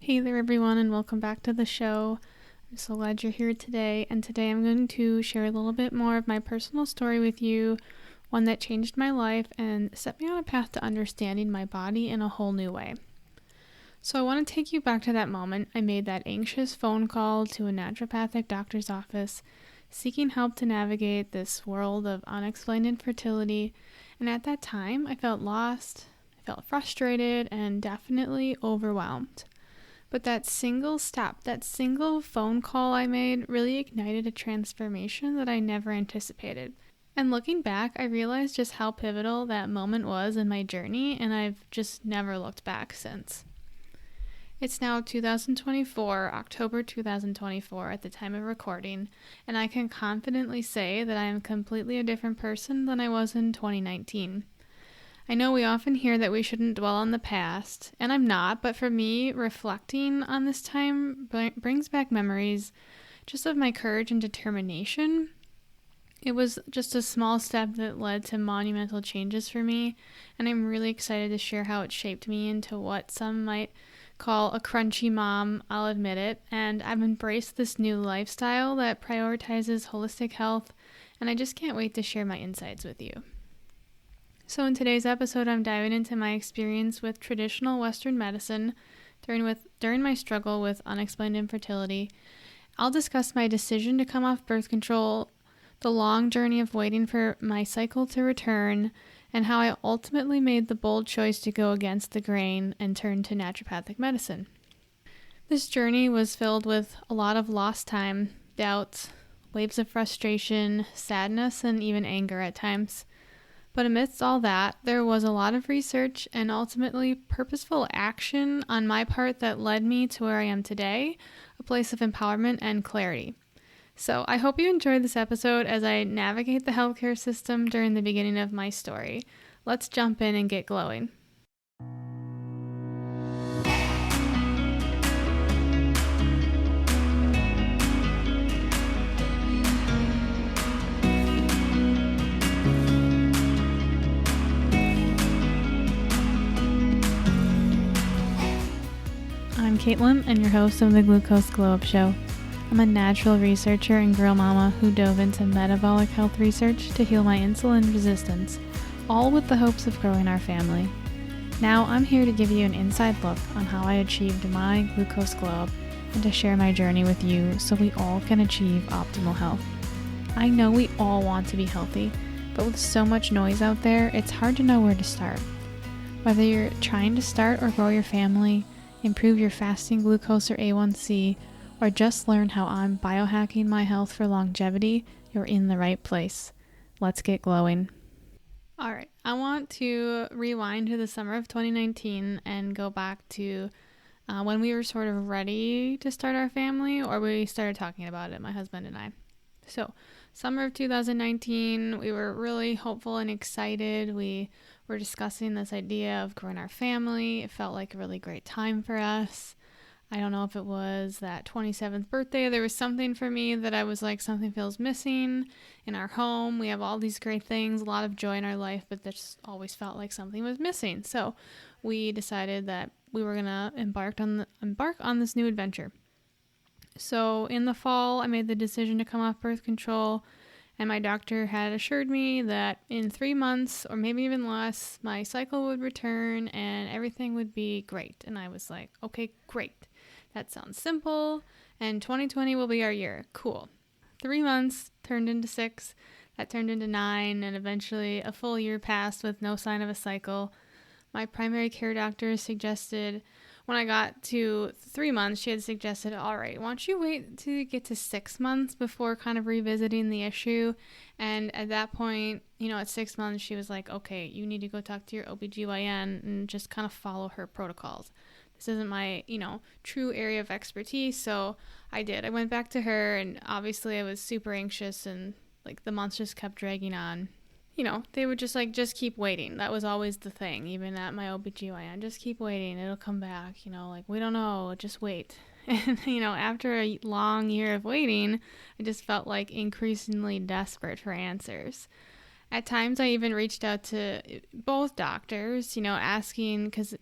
Hey there everyone, and welcome back to the show. I'm so glad you're here today, and today I'm going to share a little bit more of my personal story with you, one that changed my life and set me on a path to understanding my body in a whole new way. So I want to take you back to that moment I made that anxious phone call to a naturopathic doctor's office, seeking help to navigate this world of unexplained infertility, and at that time I felt lost, I felt frustrated, and definitely overwhelmed. But that single step, that single phone call I made really ignited a transformation that I never anticipated. And looking back, I realized just how pivotal that moment was in my journey, and I've just never looked back since. It's now 2024, October 2024 at the time of recording, and I can confidently say that I am completely a different person than I was in 2019. I know we often hear that we shouldn't dwell on the past, and I'm not, but for me, reflecting on this time brings back memories just of my courage and determination. It was just a small step that led to monumental changes for me, and I'm really excited to share how it shaped me into what some might call a crunchy mom, I'll admit it, and I've embraced this new lifestyle that prioritizes holistic health, and I just can't wait to share my insights with you. So in today's episode, I'm diving into my experience with traditional Western medicine during my struggle with unexplained infertility. I'll discuss my decision to come off birth control, the long journey of waiting for my cycle to return, and how I ultimately made the bold choice to go against the grain and turn to naturopathic medicine. This journey was filled with a lot of lost time, doubts, waves of frustration, sadness, and even anger at times. But amidst all that, there was a lot of research and ultimately purposeful action on my part that led me to where I am today, a place of empowerment and clarity. So I hope you enjoyed this episode as I navigate the healthcare system during the beginning of my story. Let's jump in and get glowing. I'm Caitlin, and your host of the Glucose Glow Up Show. I'm a natural researcher and girl mama who dove into metabolic health research to heal my insulin resistance, all with the hopes of growing our family. Now I'm here to give you an inside look on how I achieved my glucose glow up and to share my journey with you so we all can achieve optimal health. I know we all want to be healthy, but with so much noise out there, it's hard to know where to start. Whether you're trying to start or grow your family, improve your fasting glucose or A1C, or just learn how I'm biohacking my health for longevity, you're in the right place. Let's get glowing. All right, I want to rewind to the summer of 2019 and go back to when we were sort of ready to start our family, or we started talking about it, my husband and I. So, summer of 2019, we were really hopeful and excited. We were discussing this idea of growing our family. It felt like a really great time for us. I don't know if it was that 27th birthday. There was something for me that I was like, something feels missing in our home. We have all these great things, a lot of joy in our life, but that just always felt like something was missing. So we decided that we were going to embark on this new adventure. So in the fall, I made the decision to come off birth control, and my doctor had assured me that in 3 months or maybe even less, my cycle would return and everything would be great. And I was like, okay, great. That sounds simple. And 2020 will be our year. Cool. 3 months turned into 6. That turned into 9. And eventually a full year passed with no sign of a cycle. My primary care doctor suggested, when I got to 3 months, she had suggested, all right, why don't you wait to get to 6 months before kind of revisiting the issue? And at that point, at 6 months, she was like, okay, you need to go talk to your OBGYN and just kind of follow her protocols. This isn't my, true area of expertise. So I did. I went back to her, and obviously I was super anxious, and the months just kept dragging on. They would just keep waiting. That was always the thing, even at my OBGYN. Just keep waiting. It'll come back. We don't know. Just wait. And, after a long year of waiting, I just felt like increasingly desperate for answers. At times, I even reached out to both doctors, asking, because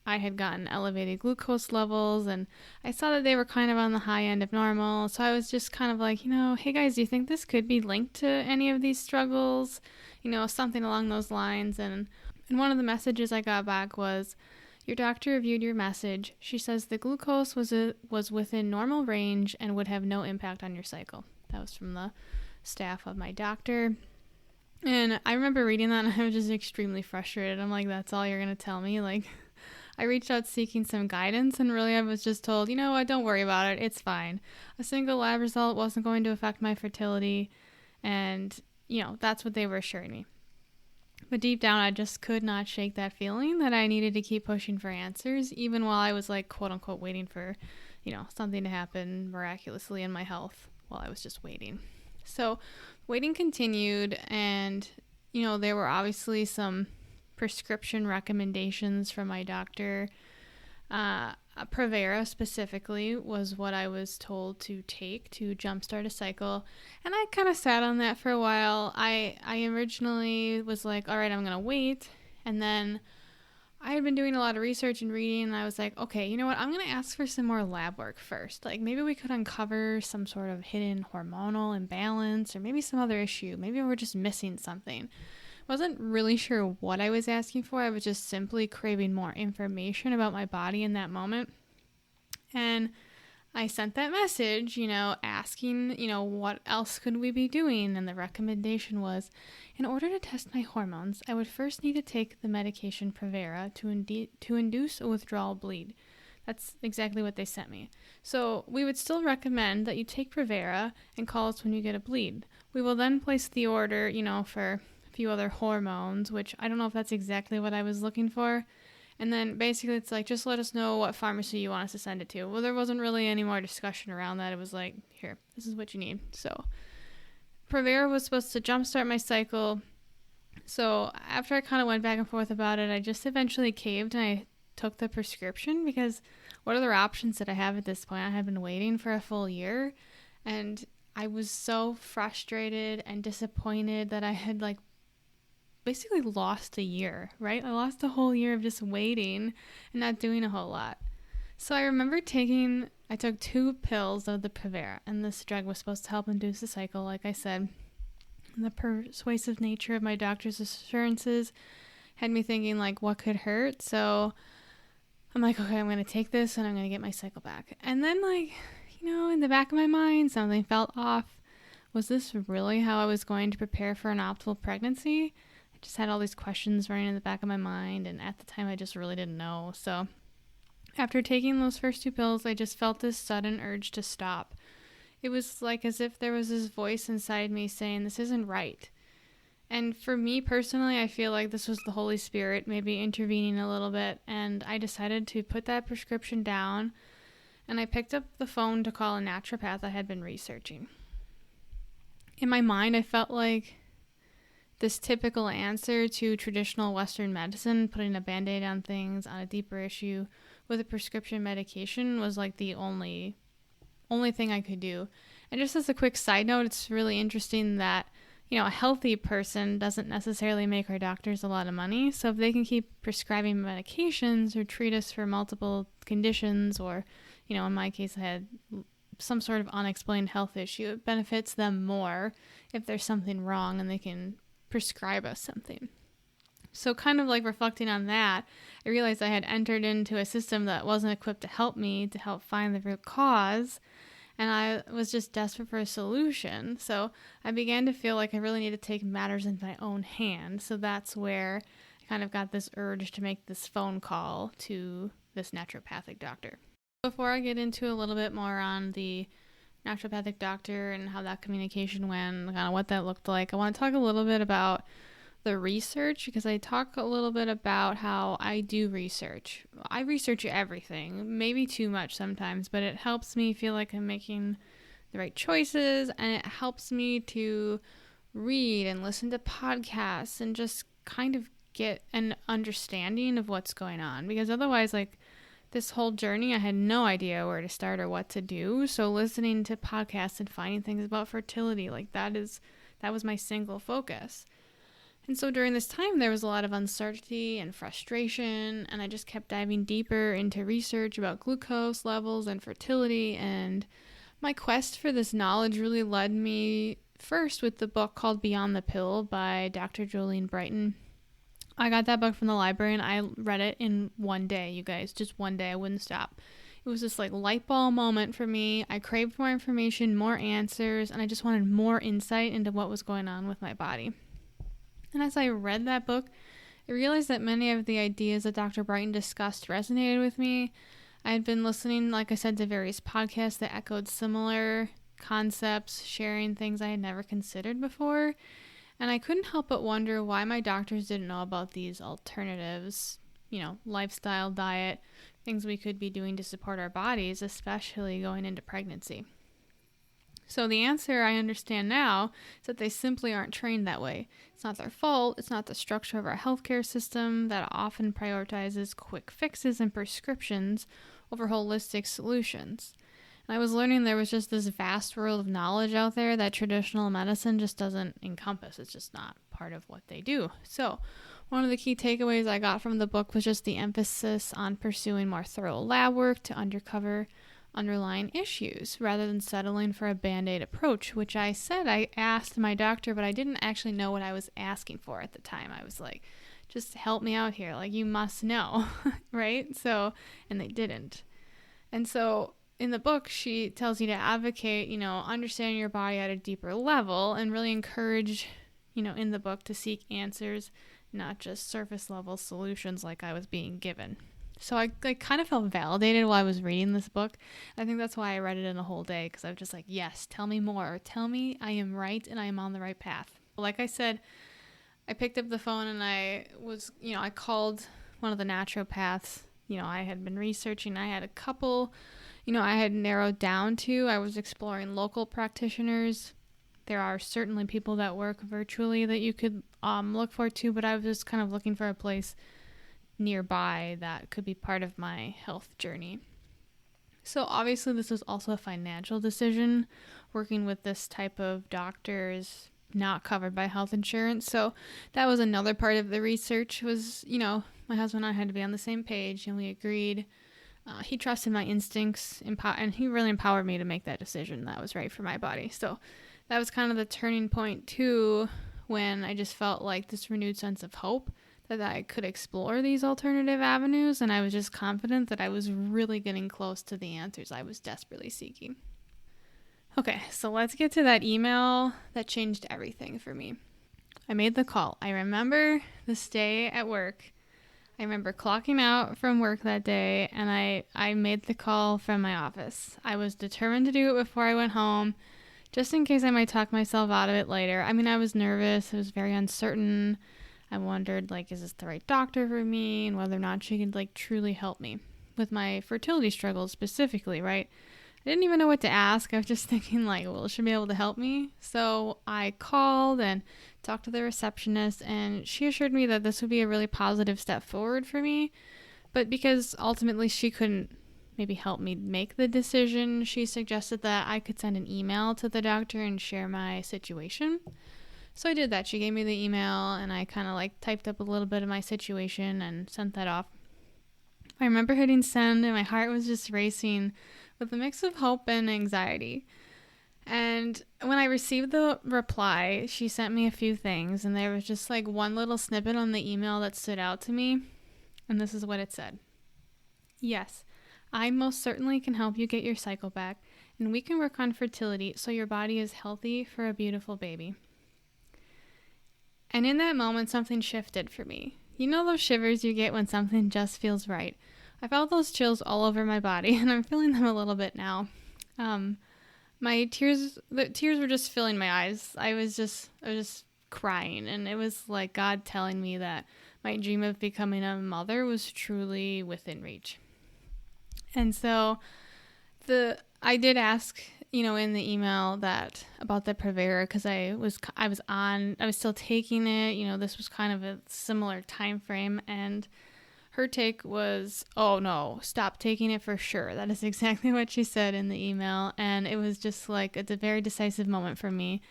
I had gotten elevated glucose levels, and I saw that they were kind of on the high end of normal. So I was just kind of like, hey guys, do you think this could be linked to any of these struggles? Something along those lines. And one of the messages I got back was, your doctor reviewed your message. She says the glucose was within normal range and would have no impact on your cycle. That was from the staff of my doctor. And I remember reading that and I was just extremely frustrated. I'm like, that's all you're going to tell me? Like, I reached out seeking some guidance, and really I was just told, what, don't worry about it. It's fine. A single lab result wasn't going to affect my fertility. And, that's what they were assuring me. But deep down, I just could not shake that feeling that I needed to keep pushing for answers, even while I was like, quote unquote, waiting for, something to happen miraculously in my health while I was just waiting. So waiting continued, and, there were obviously some prescription recommendations from my doctor. Provera specifically was what I was told to take to jumpstart a cycle, and I kind of sat on that for a while. I originally was like, all right, I'm gonna wait, and then I had been doing a lot of research and reading, and I was like, okay, you know what, I'm gonna ask for some more lab work first. Like, maybe we could uncover some sort of hidden hormonal imbalance, or maybe some other issue. Maybe we're just missing something. Wasn't really sure what I was asking for. I was just simply craving more information about my body in that moment. And I sent that message, asking, what else could we be doing? And the recommendation was, in order to test my hormones, I would first need to take the medication Provera to induce a withdrawal bleed. That's exactly what they sent me. So we would still recommend that you take Provera and call us when you get a bleed. We will then place the order, for few other hormones, which I don't know if that's exactly what I was looking for. And then basically it's like, just let us know what pharmacy you want us to send it to. Well, there wasn't really any more discussion around that. It was like, here, this is what you need. So Provera was supposed to jumpstart my cycle. So after I kind of went back and forth about it, I just eventually caved and I took the prescription, because what other options did I have at this point? I had been waiting for a full year, and I was so frustrated and disappointed that I had basically lost a year, right? I lost a whole year of just waiting and not doing a whole lot. So I remember I took 2 pills of the Provera, and this drug was supposed to help induce the cycle, like I said. And the persuasive nature of my doctor's assurances had me thinking, what could hurt? So I'm like, okay, I'm going to take this and I'm going to get my cycle back. And then, in the back of my mind, something felt off. Was this really how I was going to prepare for an optimal pregnancy? I just had all these questions running in the back of my mind, and at the time I just really didn't know. So after taking those first 2 pills, I just felt this sudden urge to stop. It was like as if there was this voice inside me saying, this isn't right. And for me personally, I feel like this was the Holy Spirit maybe intervening a little bit, and I decided to put that prescription down, and I picked up the phone to call a naturopath I had been researching. In my mind, I felt like this typical answer to traditional Western medicine, putting a Band-Aid on things, on a deeper issue with a prescription medication, was like the only thing I could do. And just as a quick side note, it's really interesting that, a healthy person doesn't necessarily make our doctors a lot of money. So if they can keep prescribing medications or treat us for multiple conditions, or, in my case, I had some sort of unexplained health issue, it benefits them more if there's something wrong and they can prescribe us something. So kind of reflecting on that, I realized I had entered into a system that wasn't equipped to help me, to help find the root cause, and I was just desperate for a solution. So I began to feel like I really need to take matters into my own hand. So that's where I kind of got this urge to make this phone call to this naturopathic doctor. Before I get into a little bit more on the naturopathic doctor and how that communication went, kind of what that looked like, I want to talk a little bit about the research, because I talk a little bit about how I do research. I research everything, maybe too much sometimes, but it helps me feel like I'm making the right choices, and it helps me to read and listen to podcasts and just kind of get an understanding of what's going on, because otherwise, this whole journey, I had no idea where to start or what to do. So listening to podcasts and finding things about fertility, that was my single focus. And so during this time, there was a lot of uncertainty and frustration, and I just kept diving deeper into research about glucose levels and fertility. And my quest for this knowledge really led me first with the book called Beyond the Pill by Dr. Jolene Brighten. I got that book from the library and I read it in one day, you guys, just one day. I wouldn't stop. It was this like light bulb moment for me. I craved more information, more answers, and I just wanted more insight into what was going on with my body. And as I read that book, I realized that many of the ideas that Dr. Brighten discussed resonated with me. I had been listening, like I said, to various podcasts that echoed similar concepts, sharing things I had never considered before. And I couldn't help but wonder why my doctors didn't know about these alternatives, lifestyle, diet, things we could be doing to support our bodies, especially going into pregnancy. So the answer I understand now is that they simply aren't trained that way. It's not their fault. It's not the structure of our healthcare system that often prioritizes quick fixes and prescriptions over holistic solutions. And I was learning there was just this vast world of knowledge out there that traditional medicine just doesn't encompass. It's just not part of what they do. So one of the key takeaways I got from the book was just the emphasis on pursuing more thorough lab work to uncover underlying issues rather than settling for a band-aid approach, which I said I asked my doctor, but I didn't actually know what I was asking for at the time. I was like, just help me out here. Like, you must know, right? So, and they didn't. And so in the book, she tells you to advocate, understanding your body at a deeper level and really encourage, in the book to seek answers, not just surface level solutions like I was being given. So I kind of felt validated while I was reading this book. I think that's why I read it in a whole day, because I was just like, yes, tell me more. Tell me I am right and I am on the right path. Like I said, I picked up the phone and I called one of the naturopaths. I had been researching. I had a couple, I had narrowed down to. I was exploring local practitioners. There are certainly people that work virtually that you could look for too, but I was just kind of looking for a place nearby that could be part of my health journey. So obviously this is also a financial decision. Working with this type of doctor is not covered by health insurance. So that was another part of the research was, my husband and I had to be on the same page and we agreed. He trusted my instincts and he really empowered me to make that decision that was right for my body. So that was kind of the turning point too, when I just felt like this renewed sense of hope that I could explore these alternative avenues, and I was just confident that I was really getting close to the answers I was desperately seeking. Okay, so let's get to that email that changed everything for me. I made the call. I remember this day at work. I remember clocking out from work that day, and I made the call from my office. I was determined to do it before I went home, just in case I might talk myself out of it later. I mean, I was nervous. I was very uncertain. I wondered, is this the right doctor for me, and whether or not she could, truly help me with my fertility struggles specifically, right? I didn't even know what to ask. I was just thinking, will she be able to help me? So I called and talked to the receptionist, and she assured me that this would be a really positive step forward for me. But because ultimately she couldn't maybe help me make the decision, she suggested that I could send an email to the doctor and share my situation. So I did that. She gave me the email and I kind of typed up a little bit of my situation and sent that off. I remember hitting send and my heart was just racing with a mix of hope and anxiety. And when I received the reply, she sent me a few things, and there was just one little snippet on the email that stood out to me. And this is what it said. Yes, I most certainly can help you get your cycle back, and we can work on fertility so your body is healthy for a beautiful baby. And in that moment, something shifted for me. You know those shivers you get when something just feels right? I felt those chills all over my body, and I'm feeling them a little bit now. The tears were just filling my eyes. I was just crying, and it was like God telling me that my dream of becoming a mother was truly within reach. And so I did ask, in the email that about the Prevera, because I was still taking it. This was kind of a similar time frame, and her take was, oh no, stop taking it for sure. That is exactly what she said in the email, and it was just a very decisive moment for me.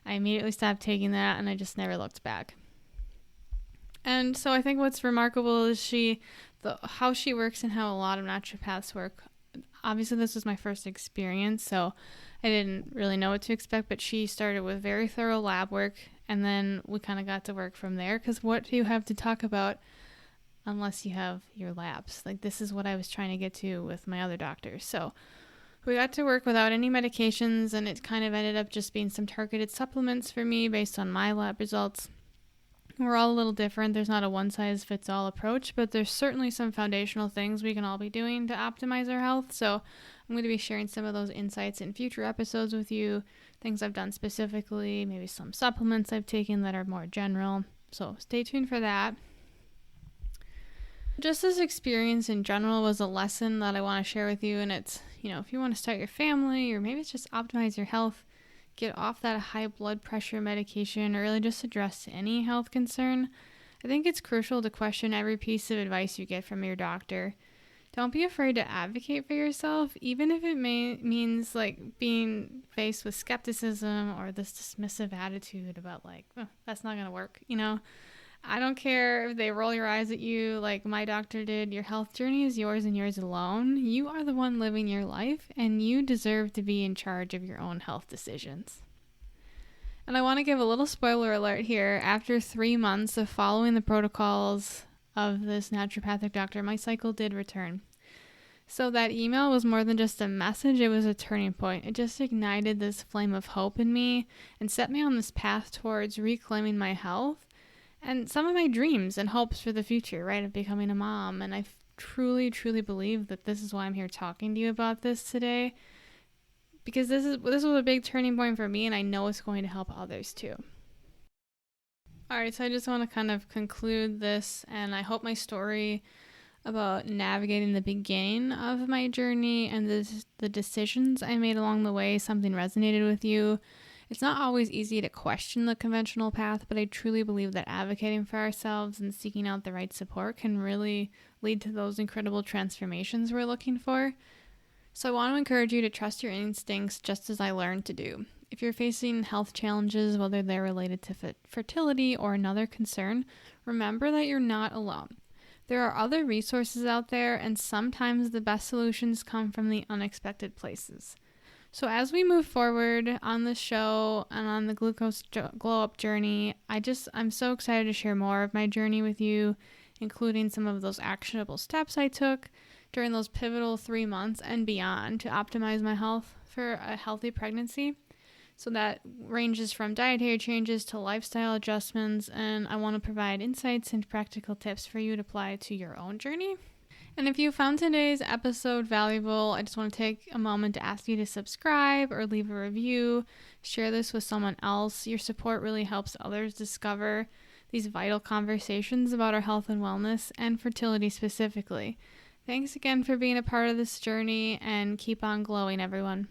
I immediately stopped taking that, and I just never looked back. And so I think what's remarkable is how she works and how a lot of naturopaths work. Obviously, this was my first experience, so I didn't really know what to expect, but she started with very thorough lab work, and then we kind of got to work from there, because what do you have to talk about unless you have your labs? Like, this is what I was trying to get to with my other doctors. So we got to work without any medications, and it kind of ended up just being some targeted supplements for me based on my lab results. We're all a little different. There's not a one-size-fits-all approach, but there's certainly some foundational things we can all be doing to optimize our health. So I'm going to be sharing some of those insights in future episodes with you, things I've done specifically, maybe some supplements I've taken that are more general. So stay tuned for that. Just this experience in general was a lesson that I want to share with you, and it's, if you want to start your family, or maybe it's just optimize your health, get off that high blood pressure medication, or really just address any health concern, I think it's crucial to question every piece of advice you get from your doctor. Don't be afraid to advocate for yourself, even if it means like being faced with skepticism or this dismissive attitude about that's not going to work, I don't care if they roll your eyes at you like my doctor did. Your health journey is yours and yours alone. You are the one living your life, and you deserve to be in charge of your own health decisions. And I want to give a little spoiler alert here. After 3 months of following the protocols of this naturopathic doctor, my cycle did return. So that email was more than just a message, it was a turning point. It just ignited this flame of hope in me and set me on this path towards reclaiming my health and some of my dreams and hopes for the future, right, of becoming a mom. And I truly, truly believe that this is why I'm here talking to you about this today, because this was a big turning point for me, and I know it's going to help others too. All right, so I just want to kind of conclude this, and I hope my story about navigating the beginning of my journey and the decisions I made along the way, something resonated with you. It's not always easy to question the conventional path, but I truly believe that advocating for ourselves and seeking out the right support can really lead to those incredible transformations we're looking for. So I want to encourage you to trust your instincts just as I learned to do. If you're facing health challenges, whether they're related to fertility or another concern, remember that you're not alone. There are other resources out there, and sometimes the best solutions come from the unexpected places. So as we move forward on the show and on the glucose glow up journey, I'm so excited to share more of my journey with you, including some of those actionable steps I took during those pivotal 3 months and beyond to optimize my health for a healthy pregnancy. So that ranges from dietary changes to lifestyle adjustments, and I want to provide insights and practical tips for you to apply to your own journey. And if you found today's episode valuable, I just want to take a moment to ask you to subscribe or leave a review. Share this with someone else. Your support really helps others discover these vital conversations about our health and wellness and fertility specifically. Thanks again for being a part of this journey, and keep on glowing, everyone.